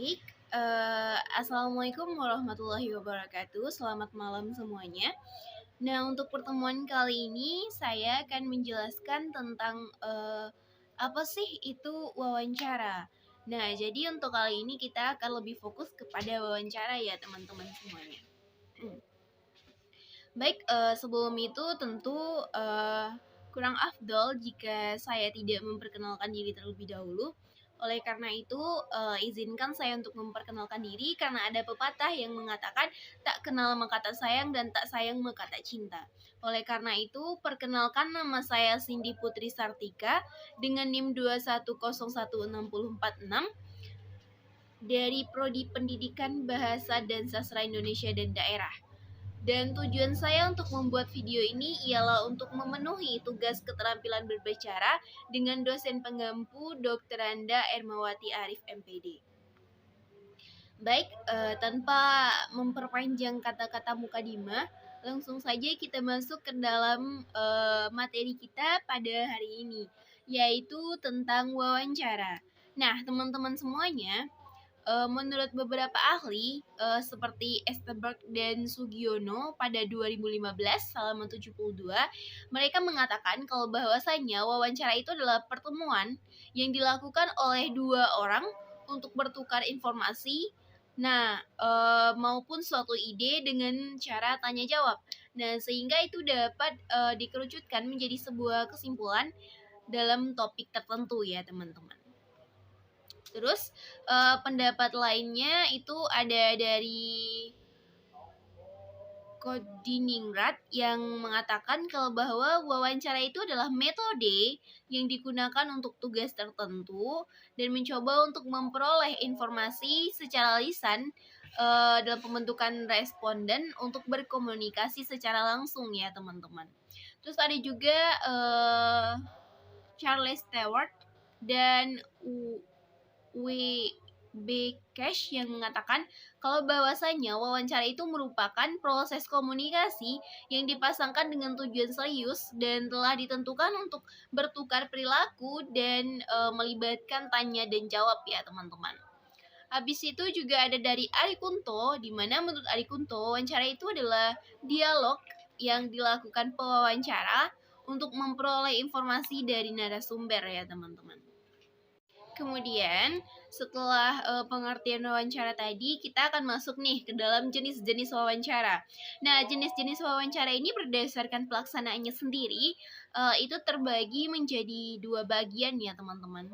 Baik, assalamualaikum warahmatullahi wabarakatuh. Selamat malam semuanya. Nah, untuk pertemuan kali ini saya akan menjelaskan tentang apa sih itu wawancara. Nah, jadi untuk kali ini kita akan lebih fokus kepada wawancara ya, teman-teman semuanya. Baik, sebelum itu tentu kurang afdol jika saya tidak memperkenalkan diri terlebih dahulu. Oleh karena itu, izinkan saya untuk memperkenalkan diri karena ada pepatah yang mengatakan tak kenal maka tak sayang dan tak sayang maka tak cinta. Oleh karena itu, perkenalkan nama saya Cindy Putri Sartika dengan NIM 2101646 dari Prodi Pendidikan Bahasa dan Sastra Indonesia dan Daerah. Dan tujuan saya untuk membuat video ini ialah untuk memenuhi tugas keterampilan berbicara dengan dosen penggampu Dr. Anda Ermawati Arif MPD. Baik, tanpa memperpanjang kata-kata mukadimah, langsung saja kita masuk ke dalam materi kita pada hari ini, yaitu tentang wawancara. Nah, teman-teman semuanya, menurut beberapa ahli seperti Esteberg dan Sugiono pada 2015 halaman 72, mereka mengatakan kalau bahwasanya wawancara itu adalah pertemuan yang dilakukan oleh dua orang untuk bertukar informasi, maupun suatu ide dengan cara tanya jawab. Nah, sehingga itu dapat dikerucutkan menjadi sebuah kesimpulan dalam topik tertentu ya, teman-teman. Terus pendapat lainnya itu ada dari Kodiningrat yang mengatakan kalau bahwa wawancara itu adalah metode yang digunakan untuk tugas tertentu dan mencoba untuk memperoleh informasi secara lisan dalam pembentukan responden untuk berkomunikasi secara langsung ya, teman-teman. Terus ada juga Charles Stewart dan W.B. Cash yang mengatakan kalau bahwasanya wawancara itu merupakan proses komunikasi yang dipasangkan dengan tujuan serius dan telah ditentukan untuk bertukar perilaku dan melibatkan tanya dan jawab ya, teman-teman. Habis itu juga ada dari Ari Kunto, di mana menurut Ari Kunto, wawancara itu adalah dialog yang dilakukan pewawancara untuk memperoleh informasi dari narasumber ya, teman-teman. Kemudian, setelah pengertian wawancara tadi, kita akan masuk nih ke dalam jenis-jenis wawancara. Nah, jenis-jenis wawancara ini berdasarkan pelaksanaannya sendiri, itu terbagi menjadi dua bagian ya, teman-teman.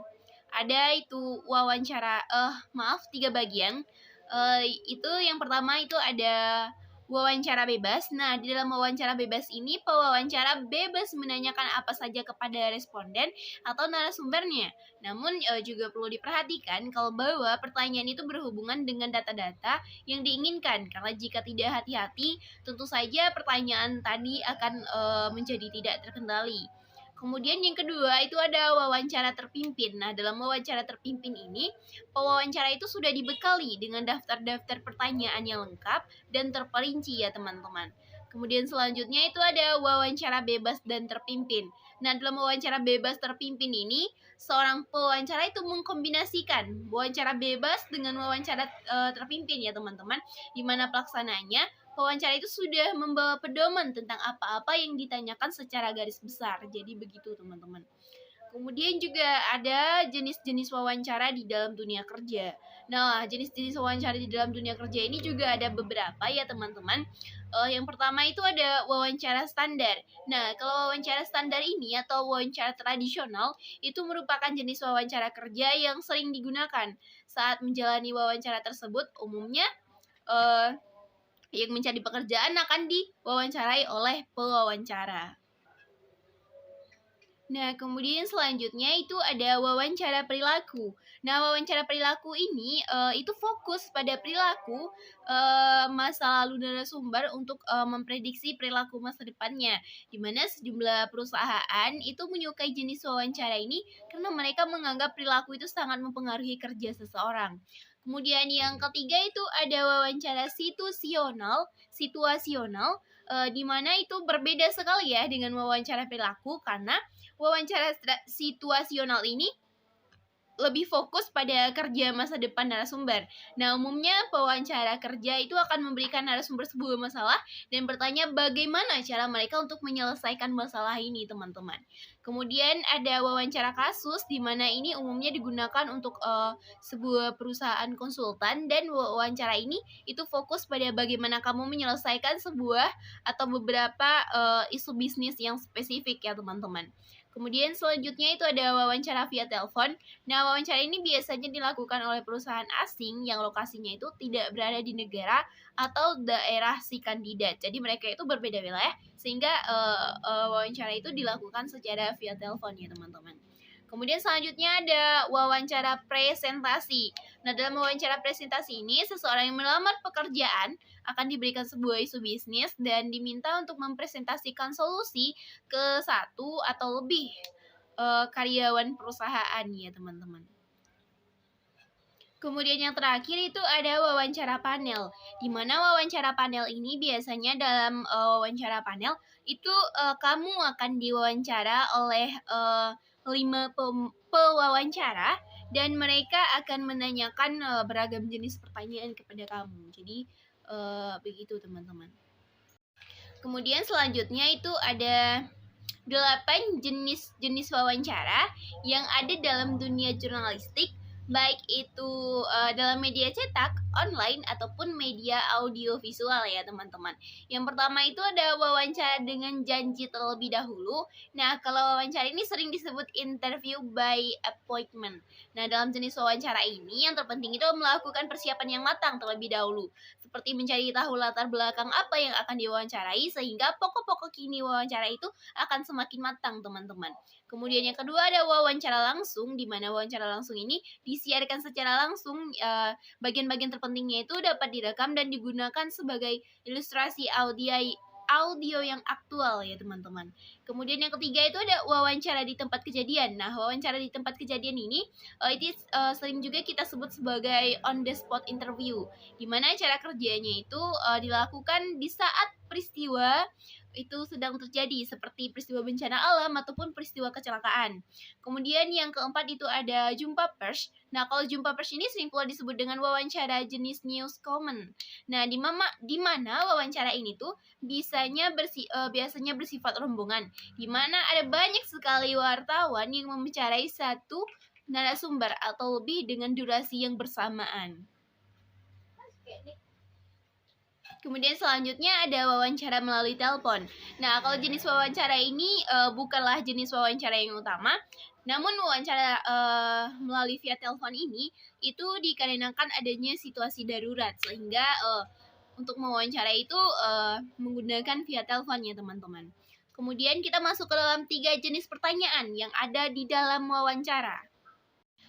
Ada itu wawancara, 3 bagian. Itu yang pertama itu ada wawancara bebas. Nah, di dalam wawancara bebas ini, pewawancara bebas menanyakan apa saja kepada responden atau narasumbernya. Namun juga perlu diperhatikan kalau bahwa pertanyaan itu berhubungan dengan data-data yang diinginkan. Karena jika tidak hati-hati, tentu saja pertanyaan tadi akan menjadi tidak terkendali. Kemudian yang kedua itu ada wawancara terpimpin. Nah, dalam wawancara terpimpin ini, pewawancara itu sudah dibekali dengan daftar-daftar pertanyaan yang lengkap dan terperinci ya, teman-teman. Kemudian selanjutnya itu ada wawancara bebas dan terpimpin. Nah, dalam wawancara bebas terpimpin ini, seorang pewawancara itu mengkombinasikan wawancara bebas dengan wawancara terpimpin ya, teman-teman. Di mana pelaksanaannya, wawancara itu sudah membawa pedoman tentang apa-apa yang ditanyakan secara garis besar. Jadi begitu, teman-teman. Kemudian juga ada jenis-jenis wawancara di dalam dunia kerja. Nah, jenis-jenis wawancara di dalam dunia kerja ini juga ada beberapa ya, teman-teman. Yang pertama itu ada wawancara standar. Nah, kalau wawancara standar ini atau wawancara tradisional itu merupakan jenis wawancara kerja yang sering digunakan saat menjalani wawancara tersebut. Umumnya yang mencari pekerjaan akan diwawancarai oleh pewawancara. Nah, kemudian selanjutnya itu ada wawancara perilaku. Nah, wawancara perilaku ini itu fokus pada perilaku masa lalu narasumber untuk memprediksi perilaku masa depannya. Di mana sejumlah perusahaan itu menyukai jenis wawancara ini karena mereka menganggap perilaku itu sangat mempengaruhi kerja seseorang. Kemudian yang ketiga itu ada wawancara situasional, di mana itu berbeda sekali ya dengan wawancara perilaku karena wawancara situasional ini lebih fokus pada kerja masa depan narasumber. Nah, umumnya pewawancara kerja itu akan memberikan narasumber sebuah masalah dan bertanya bagaimana cara mereka untuk menyelesaikan masalah ini, teman-teman. Kemudian ada wawancara kasus di mana ini umumnya digunakan untuk sebuah perusahaan konsultan, dan wawancara ini itu fokus pada bagaimana kamu menyelesaikan sebuah atau beberapa isu bisnis yang spesifik ya, teman-teman. Kemudian selanjutnya itu ada wawancara via telepon. Nah, wawancara ini biasanya dilakukan oleh perusahaan asing yang lokasinya itu tidak berada di negara atau daerah si kandidat. Jadi mereka itu berbeda wilayah, sehingga wawancara itu dilakukan secara via telepon ya, teman-teman. Kemudian selanjutnya ada wawancara presentasi. Nah, dalam wawancara presentasi ini, seseorang yang melamar pekerjaan akan diberikan sebuah isu bisnis dan diminta untuk mempresentasikan solusi ke satu atau lebih karyawan perusahaan ya, teman-teman. Kemudian yang terakhir itu ada wawancara panel, di mana wawancara panel ini biasanya dalam wawancara panel itu kamu akan diwawancara oleh 5 pewawancara, dan mereka akan menanyakan beragam jenis pertanyaan kepada kamu. Jadi begitu, teman-teman. Kemudian selanjutnya itu ada 8 jenis wawancara yang ada dalam dunia jurnalistik, baik itu dalam media cetak, online, ataupun media audio visual ya, teman-teman. Yang pertama itu ada wawancara dengan janji terlebih dahulu. Nah, kalau wawancara ini sering disebut interview by appointment. Nah, dalam jenis wawancara ini yang terpenting itu melakukan persiapan yang matang terlebih dahulu, seperti mencari tahu latar belakang apa yang akan diwawancarai, sehingga pokok-pokok kini wawancara itu akan semakin matang, teman-teman. Kemudian yang kedua ada wawancara langsung, di mana wawancara langsung ini disiarkan secara langsung. Bagian-bagian terpentingnya itu dapat direkam dan digunakan sebagai ilustrasi audio yang aktual ya, teman-teman. Kemudian yang ketiga itu ada wawancara di tempat kejadian. Nah, wawancara di tempat kejadian ini itu sering juga kita sebut sebagai on the spot interview, di mana cara kerjanya itu dilakukan di saat peristiwa itu sedang terjadi, seperti peristiwa bencana alam ataupun peristiwa kecelakaan. Kemudian yang keempat itu ada jumpa pers. Nah, kalau jumpa pers ini sering pula disebut dengan wawancara jenis news comment. Nah, di mana wawancara ini tuh biasanya bersifat rombongan, di mana ada banyak sekali wartawan yang membicaraai satu narasumber atau lebih dengan durasi yang bersamaan. Kemudian selanjutnya ada wawancara melalui telepon. Nah, kalau jenis wawancara ini bukanlah jenis wawancara yang utama, namun wawancara melalui via telepon ini itu dikarenakan adanya situasi darurat, sehingga untuk mewawancara itu menggunakan via telepon ya, teman-teman. Kemudian kita masuk ke dalam 3 jenis pertanyaan yang ada di dalam wawancara.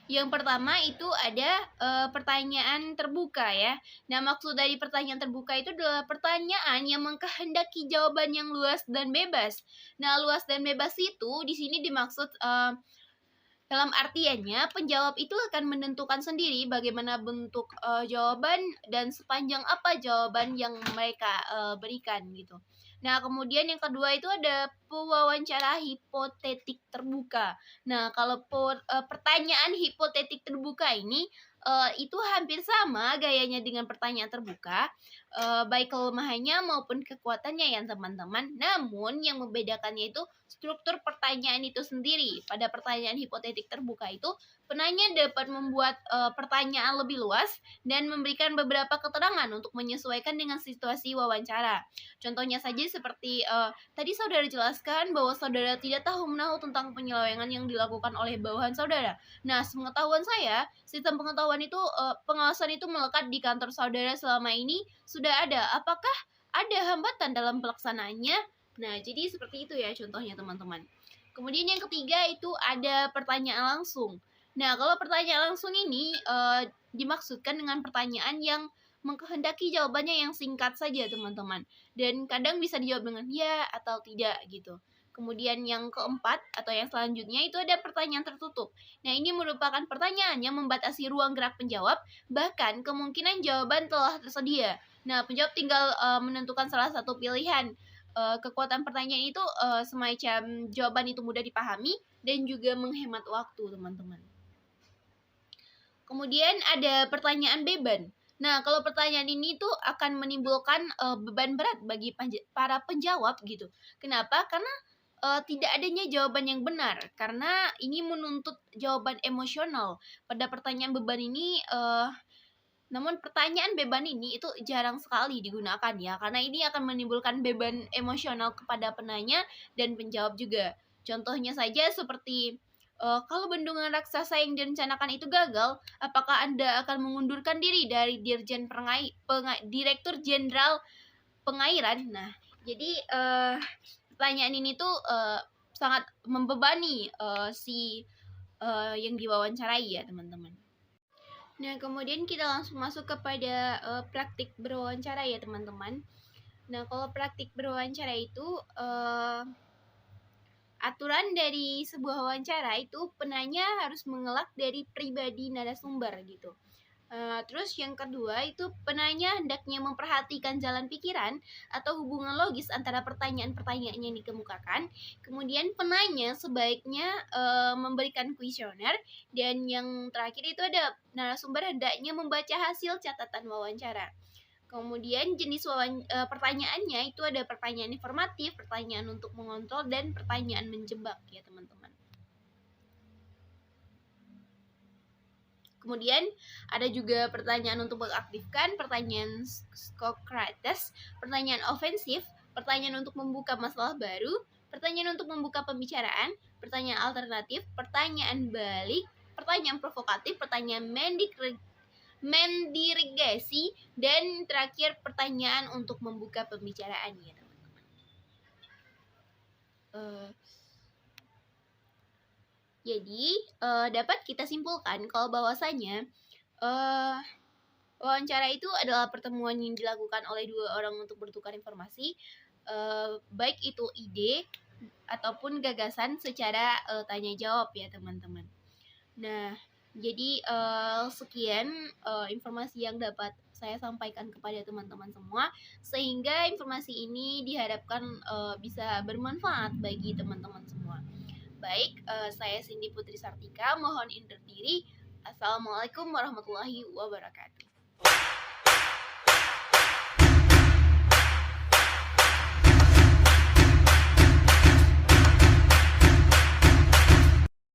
Yang pertama itu ada pertanyaan terbuka ya. Nah, maksud dari pertanyaan terbuka itu adalah pertanyaan yang mengkehendaki jawaban yang luas dan bebas. Nah, luas dan bebas itu di sini dimaksud dalam artiannya, penjawab itu akan menentukan sendiri bagaimana bentuk jawaban dan sepanjang apa jawaban yang mereka berikan gitu. Nah, kemudian yang kedua itu ada pewawancara hipotetik terbuka. Nah, kalau pertanyaan hipotetik terbuka ini itu hampir sama gayanya dengan pertanyaan terbuka, baik kelemahannya maupun kekuatannya ya, teman-teman. Namun yang membedakannya itu struktur pertanyaan itu sendiri. Pada pertanyaan hipotetik terbuka itu, penanya dapat membuat pertanyaan lebih luas dan memberikan beberapa keterangan untuk menyesuaikan dengan situasi wawancara. Contohnya saja seperti tadi saudara jelaskan bahwa saudara tidak tahu menahu tentang penyelewengan yang dilakukan oleh bawahan saudara. Nah, sepengetahuan saya, sistem pengetahuan itu pengawasan itu melekat di kantor saudara selama ini sudah ada. Apakah ada hambatan dalam pelaksanaannya? Nah, jadi seperti itu ya contohnya, teman-teman. Kemudian yang ketiga itu ada pertanyaan langsung. Nah, kalau pertanyaan langsung ini dimaksudkan dengan pertanyaan yang mengkehendaki jawabannya yang singkat saja, teman-teman. Dan kadang bisa dijawab dengan ya atau tidak gitu. Kemudian yang keempat atau yang selanjutnya itu ada pertanyaan tertutup. Nah, ini merupakan pertanyaan yang membatasi ruang gerak penjawab, bahkan kemungkinan jawaban telah tersedia. Nah, penjawab tinggal menentukan salah satu pilihan. Kekuatan pertanyaan itu semacam jawaban itu mudah dipahami dan juga menghemat waktu, teman-teman. Kemudian ada pertanyaan beban. Nah, kalau pertanyaan ini tuh akan menimbulkan beban berat bagi para penjawab gitu. Kenapa? Karena tidak adanya jawaban yang benar, karena ini menuntut jawaban emosional. Pada pertanyaan beban ini, namun pertanyaan beban ini itu jarang sekali digunakan ya, karena ini akan menimbulkan beban emosional kepada penanya dan penjawab juga. Contohnya saja seperti, kalau bendungan raksasa yang direncanakan itu gagal, apakah Anda akan mengundurkan diri dari Direktur Jenderal Pengairan? Nah, jadi, pertanyaan ini tuh, sangat membebani, si, yang diwawancarai ya, teman-teman. Nah, kemudian kita langsung masuk kepada, praktik berwawancara ya, teman-teman. Nah, kalau praktik berwawancara itu, aturan dari sebuah wawancara itu penanya harus mengelak dari pribadi narasumber gitu. Terus yang kedua itu penanya hendaknya memperhatikan jalan pikiran atau hubungan logis antara pertanyaan-pertanyaan yang dikemukakan. Kemudian penanya sebaiknya memberikan kuesioner, dan yang terakhir itu ada narasumber hendaknya membaca hasil catatan wawancara. Kemudian jenis pertanyaannya itu ada pertanyaan informatif, pertanyaan untuk mengontrol, dan pertanyaan menjebak ya, teman-teman. Kemudian ada juga pertanyaan untuk mengaktifkan, pertanyaan Socrates, pertanyaan ofensif, pertanyaan untuk membuka masalah baru, pertanyaan untuk membuka pembicaraan, pertanyaan alternatif, pertanyaan balik, pertanyaan provokatif, pertanyaan mendirigasi, dan terakhir pertanyaan untuk membuka pembicaraan ya, teman-teman. Jadi dapat kita simpulkan kalau bahwasanya wawancara itu adalah pertemuan yang dilakukan oleh dua orang untuk bertukar informasi, baik itu ide ataupun gagasan secara tanya jawab ya, teman-teman. Nah, jadi sekian informasi yang dapat saya sampaikan kepada teman-teman semua, sehingga informasi ini diharapkan bisa bermanfaat bagi teman-teman semua. Baik, saya Cindy Putri Sartika, mohon undur diri. Assalamualaikum warahmatullahi wabarakatuh.